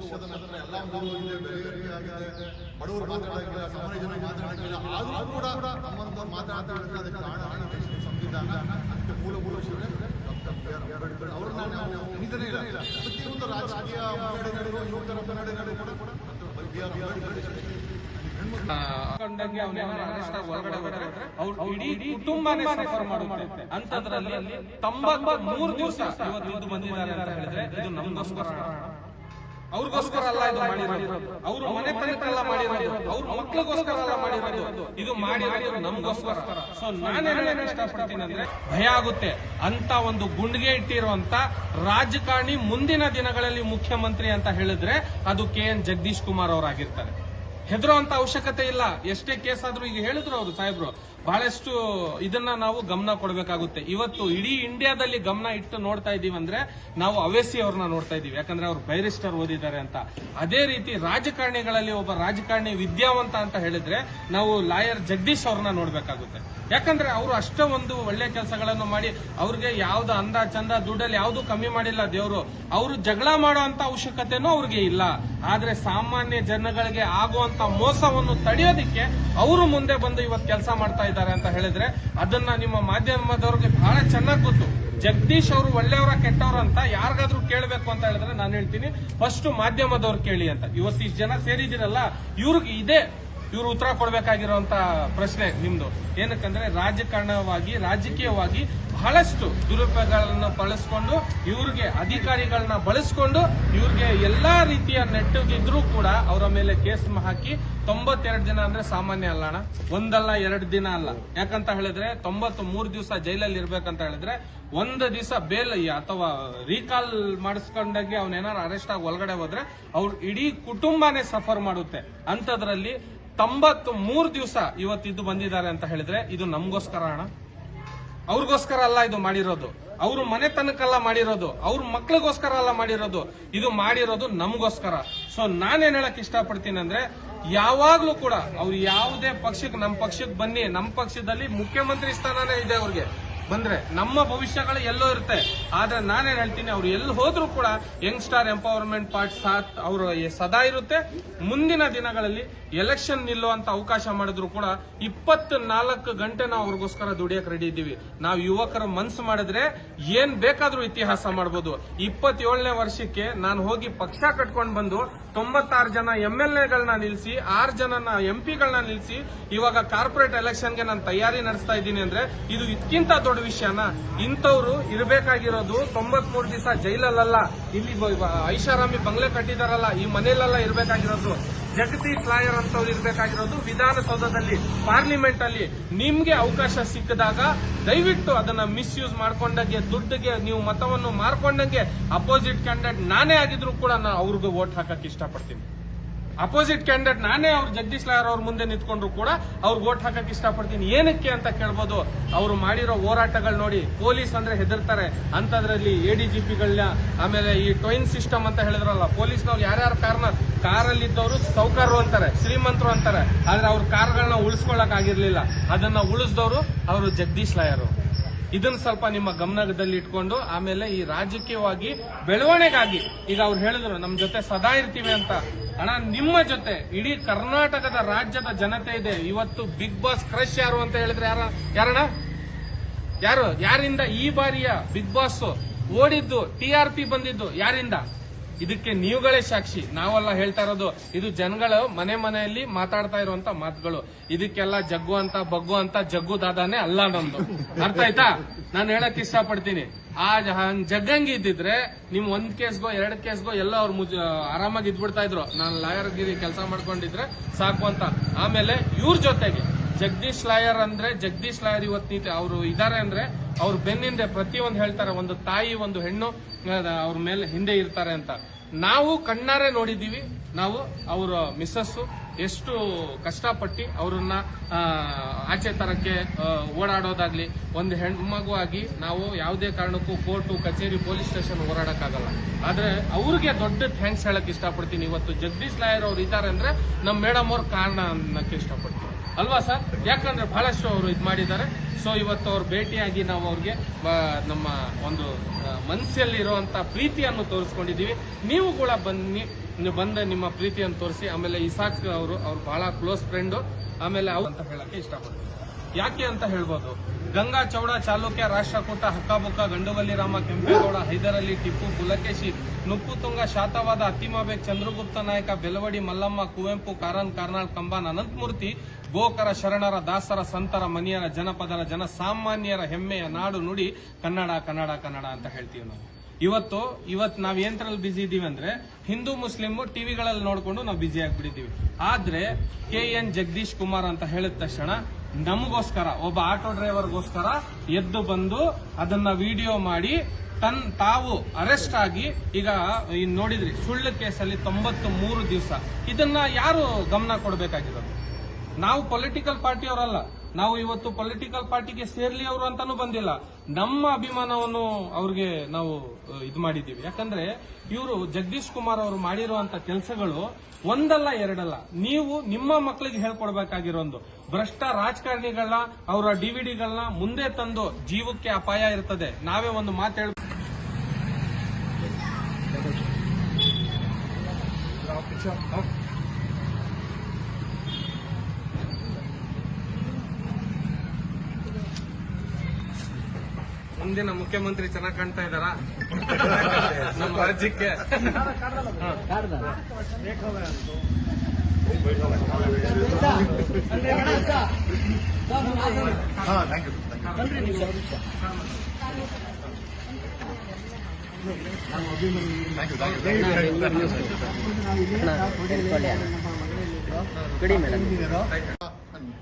ವರ್ಷದ ನಂತರ ಎಲ್ಲ ಮುಗಿದೋಗಿದೆ, ಬೆಲೆ ಏರಿಕೆ ಆಗಿದೆ, ಬಡವರು ಮಾತಾಡೋಕ್ಕಿಲ್ಲ, ಸಾಮಾನ್ಯ ಜನ ಮಾತಾಡೋಕ್ಕಿಲ್ಲ. ಆದರೂ ಕೂಡ ನಮ್ಮಂತ ಮಾತಾಡ್ತಾರೆ. ಅದಕ್ಕೆ ಕಾರಣ ಸಂವಿಧಾನ, ಅದಕ್ಕೆ ಮೂಲಭೂತ ವಿಷಯವೇ ಡಾಕ್ಟರ್ ಬಿ ಆರ್ ಅಂಬೇಡ್ಕರ್ ಅವ್ರನ್ನ ನಾವು ಎಣಿತನೇ ಇಲ್ಲ. ಪ್ರತಿಯೊಂದು ರಾಜಕೀಯ ಮುನ್ನಡೆಗಳು, ಯುವಕರ ಮುನ್ನಡೆಗಳು ಕೂಡ ಡಾಕ್ಟರ್ ಬಿ ಆರ್ ಅಂಬೇಡ್ಕರ್ ಇಡೀ ಕುಟುಂಬನೇ ಸಫರ್ ಮಾಡುತ್ತೆ. ಅಂತದ್ರಲ್ಲಿ 93 ದಿವಸ ಇವತ್ತು ಇದು ಬಂದಿದ್ದಾರೆ ಅಂತ ಹೇಳಿದ್ರೆ ಇದು ನಮಗೋಸ್ಕರ, ಅವ್ರಿಗೋಸ್ಕರ ಅಲ್ಲ ಇದು ಮಾಡಿರೋದು, ಅವ್ರ ಮನೆತನಕ್ಕೆಲ್ಲ ಮಾಡಿರೋದು, ಅವ್ರ ಮಕ್ಳಿಗೋಸ್ಕರ ಅಲ್ಲ ಮಾಡಿರೋದು, ಇದು ಮಾಡಿರೋದು ನಮಗೋಸ್ಕರ. ಸೊ ನಾನೇನು ಇಷ್ಟಪಡ್ತೀನಿ ಅಂದ್ರೆ ಭಯ ಆಗುತ್ತೆ ಅಂತ ಒಂದು ಗುಂಡಿಗೆ ಇಟ್ಟಿರುವಂತ ರಾಜಕಾರಣಿ ಮುಂದಿನ ದಿನಗಳಲ್ಲಿ ಮುಖ್ಯಮಂತ್ರಿ ಅಂತ ಹೇಳಿದ್ರೆ ಅದು KN ಜಗದೀಶ್ ಕುಮಾರ್ ಅವರಾಗಿರ್ತಾರೆ. ಹೆದರುವಂತ ಅವಶ್ಯಕತೆ ಇಲ್ಲ. ಎಷ್ಟೇ ಕೇಸ್ ಆದ್ರೂ ಈಗ ಹೇಳಿದ್ರು ಅವರು ಸಾಹೇಬ್ರು, ಬಹಳಷ್ಟು ಇದನ್ನ ನಾವು ಗಮನ ಕೊಡಬೇಕಾಗುತ್ತೆ. ಇವತ್ತು ಇಡೀ ಇಂಡಿಯಾದಲ್ಲಿ ಗಮನ ಇಟ್ಟು ನೋಡ್ತಾ ಇದೀವಿ ಅಂದ್ರೆ ನಾವು ಅವೇಸಿ ಅವ್ರನ್ನ ನೋಡ್ತಾ ಇದೀವಿ, ಯಾಕಂದ್ರೆ ಅವ್ರು ಬ್ಯಾರಿಸ್ಟರ್ ಓದಿದ್ದಾರೆ ಅಂತ. ಅದೇ ರೀತಿ ರಾಜಕಾರಣಿಗಳಲ್ಲಿ ಒಬ್ಬ ರಾಜಕಾರಣಿ ವಿದ್ಯಾವಂತ ಅಂತ ಹೇಳಿದ್ರೆ ನಾವು ಲಾಯರ್ ಜಗದೀಶ್ ಅವ್ರನ್ನ ನೋಡ್ಬೇಕಾಗುತ್ತೆ. ಯಾಕಂದ್ರೆ ಅವರು ಅಷ್ಟೇ ಒಂದು ಒಳ್ಳೆ ಕೆಲಸಗಳನ್ನು ಮಾಡಿ ಅವ್ರಿಗೆ ಯಾವ್ದು ಅಂದ ಚಂದ ದುಡ್ಡಲ್ಲಿ ಯಾವ್ದು ಕಮ್ಮಿ ಮಾಡಿಲ್ಲ ದೇವರು. ಅವರು ಜಗಳ ಮಾಡೋ ಅಂತ ಅವಶ್ಯಕತೆನೂ ಅವ್ರಿಗೆ ಇಲ್ಲ. ಆದ್ರೆ ಸಾಮಾನ್ಯ ಜನಗಳಿಗೆ ಆಗುವಂತ ಮೋಸವನ್ನು ತಡೆಯೋದಿಕ್ಕೆ ಅವರು ಮುಂದೆ ಬಂದು ಇವತ್ತು ಕೆಲಸ ಮಾಡ್ತಾ ಇದ್ದಾರೆ ಅಂತ ಹೇಳಿದ್ರೆ ಅದನ್ನ ನಿಮ್ಮ ಮಾಧ್ಯಮದವ್ರಿಗೆ ಬಹಳ ಚೆನ್ನಾಗಿ ಗೊತ್ತು. ಜಗದೀಶ್ ಅವರು ಒಳ್ಳೆಯವರ ಕೆಟ್ಟವ್ರ ಅಂತ ಯಾರಿಗಾದ್ರೂ ಕೇಳಬೇಕು ಅಂತ ಹೇಳಿದ್ರೆ ನಾನು ಹೇಳ್ತೀನಿ ಫಸ್ಟ್ ಮಾಧ್ಯಮದವ್ರು ಕೇಳಿ ಅಂತ. ಇವತ್ತು ಇಷ್ಟು ಜನ ಸೇರಿದಿರಲ್ಲ, ಇವ್ರಿಗೆ ಇವ್ರು ಉತ್ತರ ಕೊಡಬೇಕಾಗಿರುವಂತ ಪ್ರಶ್ನೆ ನಿಮ್ದು. ಏನಕ್ಕಂದ್ರೆ ರಾಜಕೀಯವಾಗಿ ಬಹಳಷ್ಟು ದುರುಪಯೋಗಗಳನ್ನ ಬಳಸ್ಕೊಂಡು ಇವ್ರಿಗೆ ಅಧಿಕಾರಿಗಳನ್ನ ಬಳಸ್ಕೊಂಡು ಇವ್ರಿಗೆ ಎಲ್ಲಾ ರೀತಿಯ ನೆಟ್ಟಗಿದ್ರೂ ಕೂಡ ಅವರ ಮೇಲೆ ಕೇಸ್ ಹಾಕಿ 92 ದಿನ ಅಂದ್ರೆ ಸಾಮಾನ್ಯ ಅಲ್ಲ ಅಣ್ಣ, ಒಂದಲ್ಲ 2 ದಿನ ಅಲ್ಲ. ಯಾಕಂತ ಹೇಳಿದ್ರೆ 93 ದಿವಸ ಜೈಲಲ್ಲಿ ಇರ್ಬೇಕಂತ ಹೇಳಿದ್ರೆ ಒಂದು ದಿವಸ ಬೇಲ್ ಅಥವಾ ರೀಕಾಲ್ ಮಾಡಿಸ್ಕೊಂಡಾಗೆ ಅವನೇನಾರು ಅರೆಸ್ಟ್ ಆಗಿ ಒಳಗಡೆ ಹೋದ್ರೆ ಅವ್ರ ಇಡೀ ಕುಟುಂಬನೇ ಸಫರ್ ಮಾಡುತ್ತೆ. ಅಂತದ್ರಲ್ಲಿ 93 ದಿವಸ ಇವತ್ತಿದ್ದು ಬಂದಿದ್ದಾರೆ ಅಂತ ಹೇಳಿದ್ರೆ ಇದು ನಮಗೋಸ್ಕರ ಅಣ್ಣ, ಅವ್ರಿಗೋಸ್ಕರ ಅಲ್ಲ ಇದು ಮಾಡಿರೋದು, ಅವ್ರ ಮನೆತನಕ್ಕೆಲ್ಲ ಮಾಡಿರೋದು, ಅವ್ರ ಮಕ್ಳಿಗೋಸ್ಕರ ಅಲ್ಲ ಮಾಡಿರೋದು, ಇದು ಮಾಡಿರೋದು ನಮಗೋಸ್ಕರ. ಸೊ ನಾನೇನ್ ಹೇಳಕ್ ಇಷ್ಟಪಡ್ತೀನಿ ಅಂದ್ರೆ ಯಾವಾಗ್ಲೂ ಕೂಡ ಅವ್ರು ಯಾವುದೇ ಪಕ್ಷಕ್ಕೆ, ನಮ್ಮ ಪಕ್ಷಕ್ಕೆ ಬನ್ನಿ, ನಮ್ಮ ಪಕ್ಷದಲ್ಲಿ ಮುಖ್ಯಮಂತ್ರಿ ಸ್ಥಾನನೇ ಇದೆ ಅವ್ರಿಗೆ ಬಂದ್ರೆ, ನಮ್ಮ ಭವಿಷ್ಯಗಳು ಎಲ್ಲೋ ಇರುತ್ತೆ. ಆದ್ರೆ ನಾನೇನ್ ಹೇಳ್ತೀನಿ, ಅವ್ರು ಎಲ್ಲಿ ಹೋದ್ರೂ ಕೂಡ ಯಂಗ್ಸ್ಟಾರ್ ಎಂಪವರ್ಮೆಂಟ್ ಪಾರ್ಟಿ ಸಾಥ್ ಅವರು ಸದಾ ಇರುತ್ತೆ. ಮುಂದಿನ ದಿನಗಳಲ್ಲಿ ಎಲೆಕ್ಷನ್ ನಿಲ್ಲುವಂತ ಅವಕಾಶ ಮಾಡಿದ್ರು ಕೂಡ 24 ಗಂಟೆ ನಾವು ಅವ್ರಿಗೋಸ್ಕರ ದುಡಿಯಕ್ ರೆಡಿ ಇದ್ದೀವಿ. ನಾವು ಯುವಕರ ಮನ್ಸು ಮಾಡಿದ್ರೆ ಏನ್ ಬೇಕಾದ್ರೂ ಇತಿಹಾಸ ಮಾಡಬಹುದು. 27ನೇ ವರ್ಷಕ್ಕೆ ನಾನು ಹೋಗಿ ಪಕ್ಷ ಕಟ್ಕೊಂಡು ಬಂದು 96 ಜನ MLAಗಳನ್ನ ನಿಲ್ಲಿಸಿ 6 ಜನನ MP ಗಳನ್ನ ನಿಲ್ಲಿಸಿ ಇವಾಗ ಕಾರ್ಪೊರೇಟ್ ಎಲೆಕ್ಷನ್ಗೆ ನಾನು ತಯಾರಿ ನಡೆಸ್ತಾ ಇದ್ದೀನಿ ಅಂದ್ರೆ ಇದು ಇದಕ್ಕಿಂತ ದೊಡ್ಡ ವಿಷಯನ? ಇಂಥವ್ರು ಇರಬೇಕಾಗಿರೋದು 93 ದಿವಸ ಜೈಲಲ್ಲ, ಇಲ್ಲಿ ಐಷಾರಾಮಿ ಬಂಗ್ಲೆ ಕಟ್ಟಿದಾರಲ್ಲ ಈ ಮನೆಯಲ್ಲೆಲ್ಲ ಇರಬೇಕಾಗಿರೋದು. ಜಗದೀಶ್ ಲಾಯರ್ ಅಂತವ್ರು ಇರಬೇಕಾಗಿರೋದು ವಿಧಾನಸೌಧದಲ್ಲಿ, ಪಾರ್ಲಿಮೆಂಟ್ ಅಲ್ಲಿ. ನಿಮ್ಗೆ ಅವಕಾಶ ಸಿಕ್ಕಿದಾಗ ದಯವಿಟ್ಟು ಅದನ್ನ ಮಿಸ್ಯೂಸ್ ಮಾಡ್ಕೊಂಡಂಗೆ, ದುಡ್ಡಿಗೆ ನೀವು ಮತವನ್ನು ಮಾರ್ಕೊಂಡಂಗೆ ಅಪೋಸಿಟ್ ಕ್ಯಾಂಡಿಡೇಟ್ ನಾನೇ ಆಗಿದ್ರು ಕೂಡ ನಾನು ಅವ್ರಿಗೆ ವೋಟ್ ಹಾಕಕ್ ಇಷ್ಟಪಡ್ತೀನಿ. ಅಪೋಸಿಟ್ ಕ್ಯಾಂಡಿಡೇಟ್ ನಾನೇ ಅವ್ರು ಜಗದೀಶ್ ಲಾಯರ್ ಅವ್ರ ಮುಂದೆ ನಿಂತ್ಕೊಂಡ್ರು ಕೂಡ ಅವ್ರಿಗೆ ವೋಟ್ ಹಾಕಕ್ ಇಷ್ಟಪಡ್ತೀನಿ. ಏನಕ್ಕೆ ಅಂತ ಕೇಳ್ಬೋದು. ಅವ್ರು ಮಾಡಿರೋ ಹೋರಾಟಗಳು ನೋಡಿ, ಪೊಲೀಸ್ ಅಂದ್ರೆ ಹೆದರ್ತಾರೆ. ಅಂತದ್ರಲ್ಲಿ ADGPಗಳನ್ನ, ಆಮೇಲೆ ಈ ಟ್ವೈನ್ ಸಿಸ್ಟಮ್ ಅಂತ ಹೇಳಿದ್ರಲ್ಲ, ಪೊಲೀಸ್ನವ್ರು ಯಾರ್ಯಾರು ಕಾರಲ್ಲಿದ್ದವರು ಸೌಕರ್ಯರು ಅಂತಾರೆ, ಶ್ರೀಮಂತರು ಅಂತಾರೆ. ಆದ್ರೆ ಅವ್ರ ಕಾರ್ಗಳನ್ನ ಉಳಿಸ್ಕೊಳಕ್ ಆಗಿರ್ಲಿಲ್ಲ. ಅದನ್ನ ಉಳಿಸಿದವರು ಅವರು ಜಗದೀಶ್ ಲಾಯರ್. ಇದನ್ನ ಸ್ವಲ್ಪ ನಿಮ್ಮ ಗಮನದಲ್ಲಿ ಇಟ್ಕೊಂಡು ಆಮೇಲೆ ಈ ರಾಜಕೀಯವಾಗಿ ಬೆಳವಣಿಗೆಗಾಗಿ ಈಗ ಅವ್ರು ಹೇಳಿದ್ರು ನಮ್ಮ ಜೊತೆ ಸದಾ ಇರ್ತೀವಿ ಅಂತ. ಅಣ್ಣ, ನಿಮ್ಮ ಜೊತೆ ಇಡೀ ಕರ್ನಾಟಕದ ರಾಜ್ಯದ ಜನತೆ ಇದೆ. ಇವತ್ತು ಬಿಗ್ ಬಾಸ್ ಕ್ರಶ್ ಯಾರು ಅಂತ ಹೇಳಿದ್ರೆ ಯಾರಣ್ಣ? ಯಾರಿಂದ ಈ ಬಾರಿಯ ಬಿಗ್ ಬಾಸ್ ಓಡಿದ್ದು, TRP ಬಂದಿದ್ದು ಯಾರಿಂದ? ಇದಕ್ಕೆ ನೀವುಗಳೇ ಸಾಕ್ಷಿ, ನಾವೆಲ್ಲ ಹೇಳ್ತಾ ಇರೋದು. ಇದು ಜನಗಳು ಮನೆಯಲ್ಲಿ ಮಾತಾಡ್ತಾ ಇರುವಂತ ಮಾತುಗಳು. ಇದಕ್ಕೆಲ್ಲ ಜಗ್ಗು ಅಂತ ಬಗ್ಗು ಅಂತ ಜಗ್ಗು ದಾದಾನೇ ಅಲ್ಲ ನಮ್ದು. ಅರ್ಥ ಆಯ್ತಾ? ನಾನು ಹೇಳಕ್ ಇಷ್ಟಪಡ್ತೀನಿ. ಆ ಜಗ್ಗಂಗಿ ಇದ್ದಿದ್ರೆ ನಿಮ್ 1 ಕೇಸ್ಗೋ 2 ಕೇಸ್ಗೋ ಎಲ್ಲ ಅವ್ರು ಆರಾಮಾಗಿ ಇದ್ಬಿಡ್ತಾ ಇದ್ರು. ನಾನು ಲಾಯರ್ ಗಿರಿ ಕೆಲಸ ಮಾಡ್ಕೊಂಡಿದ್ರೆ ಸಾಕು ಅಂತ. ಆಮೇಲೆ ಇವ್ರ ಜೊತೆಗೆ ಜಗದೀಶ್ ಲಾಯರ್ ಇವತ್ತು ಅವರು ಇದಾರೆ ಅಂದ್ರೆ ಅವ್ರ ಬೆನ್ನಿಂದೆ ಪ್ರತಿಯೊಂದು ಹೇಳ್ತಾರೆ. ಒಂದು ತಾಯಿ, ಒಂದು ಹೆಣ್ಣು ಅವ್ರ ಮೇಲೆ ಹಿಂದೆ ಇರ್ತಾರೆ ಅಂತ ನಾವು ಕಣ್ಣಾರೆ ನೋಡಿದೀವಿ. ನಾವು ಅವರ ಮಿಸ್ಸಸ್ ಎಷ್ಟು ಕಷ್ಟಪಟ್ಟು ಅವ್ರನ್ನ ಆಚೆ ತರಕ್ಕೆ ಓಡಾಡೋದಾಗ್ಲಿ, ಒಂದು ಹೆಣ್ಮಗು ಆಗಿ ನಾವು ಯಾವುದೇ ಕಾರಣಕ್ಕೂ ಕೋರ್ಟು, ಕಚೇರಿ, ಪೊಲೀಸ್ ಸ್ಟೇಷನ್ ಓಡಾಡಕ್ಕಾಗಲ್ಲ. ಆದ್ರೆ ಅವ್ರಿಗೆ ದೊಡ್ಡ ಥ್ಯಾಂಕ್ಸ್ ಹೇಳಕ್ ಇಷ್ಟಪಡ್ತೀನಿ. ಇವತ್ತು ಜಗದೀಶ್ ಲಾಯರ್ ಅವ್ರು ಇದ್ದಾರೆ ಅಂದ್ರೆ ನಮ್ಮ ಮೇಡಮ್ ಅವ್ರ ಕಾರಣ ಅನ್ನಕ್ಕೆ ಇಷ್ಟಪಡ್ತೀನಿ ಅಲ್ವಾ ಸರ್? ಯಾಕಂದ್ರೆ ಬಹಳಷ್ಟು ಅವರು ಇದು ಮಾಡಿದ್ದಾರೆ. ಸೊ ಇವತ್ತು ಅವ್ರು ಭೇಟಿಯಾಗಿ ನಾವು ಅವ್ರಿಗೆ ನಮ್ಮ ಒಂದು ಮನಸ್ಸಲ್ಲಿ ಇರುವಂತ ಪ್ರೀತಿಯನ್ನು ತೋರಿಸ್ಕೊಂಡಿದ್ದೀವಿ. ನೀವು ಕೂಡ ಬಂದ ನಿಮ್ಮ ಪ್ರೀತಿಯನ್ನು ತೋರಿಸಿ. ಆಮೇಲೆ ಇಸಾಕ್ ಅವರು ಬಹಳ ಕ್ಲೋಸ್ ಫ್ರೆಂಡ್. ಆಮೇಲೆ ಅವ್ರು ಅಂತ ಹೇಳಕ್ಕೆ ಇಷ್ಟಪಡ್ತೀನಿ. ಯಾಕೆ ಅಂತ ಹೇಳ್ಬೋದು, ಗಂಗಾ ಚೌಡ ಚಾಲುಕ್ಯ ರಾಷ್ಟ್ರಕೂಟ ಹಕ್ಕಬುಕ್ಕ ಗಂಡುವಲ್ಲಿ ರಾಮ ಕೆಂಪೇಗೌಡ ಹೈದರಲಿ ಟಿಪ್ಪು ಪುಲಕೇಶಿ ನುಪ್ಪುತುಂಗ ಶಾತವಾದ ಅತ್ತಿಮಾಬೇಗ್ ಚಂದ್ರಗುಪ್ತ ನಾಯಕ ಬೆಲವಡಿ ಮಲ್ಲಮ್ಮ ಕುವೆಂಪು ಕಾರನ್ ಕಾರ್ನಾಳ್ ಕಂಬಾನ್ ಅನಂತಮೂರ್ತಿ ಗೋಕರ ಶರಣರ ದಾಸರ ಸಂತರ ಮನಿಯರ ಜನಪದರ ಜನಸಾಮಾನ್ಯರ ಹೆಮ್ಮೆಯ ನಾಡು ನುಡಿ ಕನ್ನಡ ಕನ್ನಡ ಕನ್ನಡ ಅಂತ ಹೇಳ್ತೀವಿ ನಾವು. ಇವತ್ತು ನಾವ್ ಏನ್ರಲ್ಲಿ ಬಿಸಿ ಇದೀವಿ ಅಂದ್ರೆ ಹಿಂದೂ ಮುಸ್ಲಿಂ ಟಿವಿಗಳಲ್ಲಿ ನೋಡ್ಕೊಂಡು ನಾವು ಬಿಸಿ ಆಗ್ಬಿಟ್ಟಿದೀವಿ. ಆದ್ರೆ KN ಜಗದೀಶ್ ಕುಮಾರ್ ಅಂತ ಹೇಳಿದ ತಕ್ಷಣ ನಮಗೋಸ್ಕರ ಒಬ್ಬ ಆಟೋ ಡ್ರೈವರ್ಗೋಸ್ಕರ ಎದ್ದು ಬಂದು ಅದನ್ನ ವಿಡಿಯೋ ಮಾಡಿ ತಾವು ಅರೆಸ್ಟ್ ಆಗಿ ಈಗ ನೋಡಿದ್ರಿ ಸುಳ್ಳು ಕೇಸಲ್ಲಿ 93 ದಿವಸ. ಇದನ್ನ ಯಾರು ಗಮನ ಕೊಡಬೇಕಾಗಿರೋದು? ನಾವು ಪೊಲಿಟಿಕಲ್ ಪಾರ್ಟಿಯವರಲ್ಲ. ನಾವು ಇವತ್ತು ಪೊಲಿಟಿಕಲ್ ಪಾರ್ಟಿಗೆ ಸೇರ್ಲಿ ಅವರು ಅಂತಾನು ಬಂದಿಲ್ಲ. ನಮ್ಮ ಅಭಿಮಾನವನ್ನು ಅವ್ರಿಗೆ ನಾವು ಇದು ಮಾಡಿದ್ದೀವಿ. ಯಾಕಂದ್ರೆ ಇವರು ಜಗದೀಶ್ ಕುಮಾರ್ ಅವರು ಮಾಡಿರುವಂತ ಕೆಲಸಗಳು ಒಂದಲ್ಲ ಎರಡಲ್ಲ. ನೀವು ನಿಮ್ಮ ಮಕ್ಕಳಿಗೆ ಹೇಳ್ಕೊಡ್ಬೇಕಾಗಿರೋದು ಭ್ರಷ್ಟ ರಾಜಕಾರಣಿಗಳನ್ನ ಅವರ ಡಿವಿಡಿಗಳನ್ನ ಮುಂದೆ ತಂದು ಜೀವಕ್ಕೆ ಅಪಾಯ ಇರ್ತದೆ. ನಾವೇ ಒಂದು ಮಾತು ಹೇಳ ಮುಂದಿನ ಮುಖ್ಯಮಂತ್ರಿ ಚೆನ್ನಾಗಿ ಕಾಣ್ತಾ ಇದ್ದಾರಾ ನಮ್ಮ ರಾಜ್ಯಕ್ಕೆ?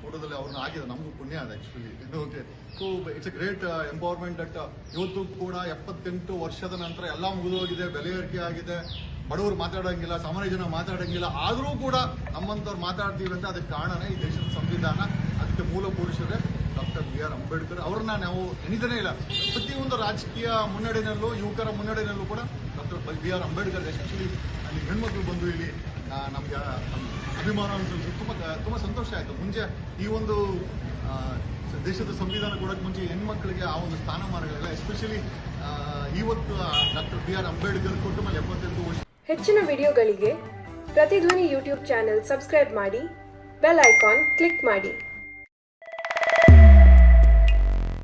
ಫೋಟೋದಲ್ಲಿ ಅವ್ರನ್ನ ಆಗಿದೆ, ನಮಗೂ ಪುಣ್ಯ ಅದ actually. Okay, so it's A great empowerment that ಇವತ್ತು ಕೂಡ 78 ವರ್ಷದ ನಂತರ ಎಲ್ಲ ಮುಗಿದು ಹೋಗಿದೆ, ಬೆಲೆ ಏರಿಕೆ ಆಗಿದೆ, ಬಡವರು ಮಾತಾಡೋಂಗಿಲ್ಲ, ಸಾಮಾನ್ಯ ಜನ ಮಾತಾಡೋಂಗಿಲ್ಲ. ಆದರೂ ಕೂಡ ನಮ್ಮಂಥವ್ರು ಮಾತಾಡ್ತೀವಿ ಅಂತ ಅದಕ್ಕೆ ಕಾರಣನೇ ಈ ದೇಶದ ಸಂವಿಧಾನ. ಅದಕ್ಕೆ ಮೂಲ ಪುರುಷರೇ ಡಾಕ್ಟರ್ BR ಅಂಬೇಡ್ಕರ್. ಅವ್ರನ್ನ ನಾವು ಎಣಿತಾನೇ ಇಲ್ಲ. ಪ್ರತಿಯೊಂದು ರಾಜಕೀಯ ಮುನ್ನಡೆನಲ್ಲೂ ಯುವಕರ ಮುನ್ನಡೆನಲ್ಲೂ ಕೂಡ ಡಾಕ್ಟರ್ BR ಅಂಬೇಡ್ಕರ್. ಎಸ್ಪೆಷಲಿ ಅಲ್ಲಿ ಹೆಣ್ಮಕ್ಳು ಬಂದು ಇಲ್ಲಿ ನಮ್ಗೆ ಅಭಿಮಾನ ಅನ್ಸೋದು ತುಂಬ ಸಂತೋಷ ಆಯಿತು. ಮುಂಚೆ ಈ ಒಂದು ದೇಶದ ಸಂವಿಧಾನ ಕೊಡೋಕೆ ಮುಂಚೆ ಹೆಣ್ಮಕ್ಳಿಗೆ ಆ ಒಂದು ಸ್ಥಾನಮಾನಗಳೆಲ್ಲ ಎಸ್ಪೆಷಲಿ ಇವತ್ತು ಡಾಕ್ಟರ್ BR ಅಂಬೇಡ್ಕರ್ ಕೊಟ್ಟ ಮೇಲೆ 78 ವರ್ಷ. ಹೆಚ್ಚಿನ ವಿಡಿಯೋಗಳಿಗೆ ಪ್ರತಿಧ್ವನಿ ಯೂಟ್ಯೂಬ್ ಚಾನೆಲ್ ಸಬ್ಸ್ಕ್ರೈಬ್ ಮಾಡಿ, ಬೆಲ್ ಐಕಾನ್ ಕ್ಲಿಕ್ ಮಾಡಿ.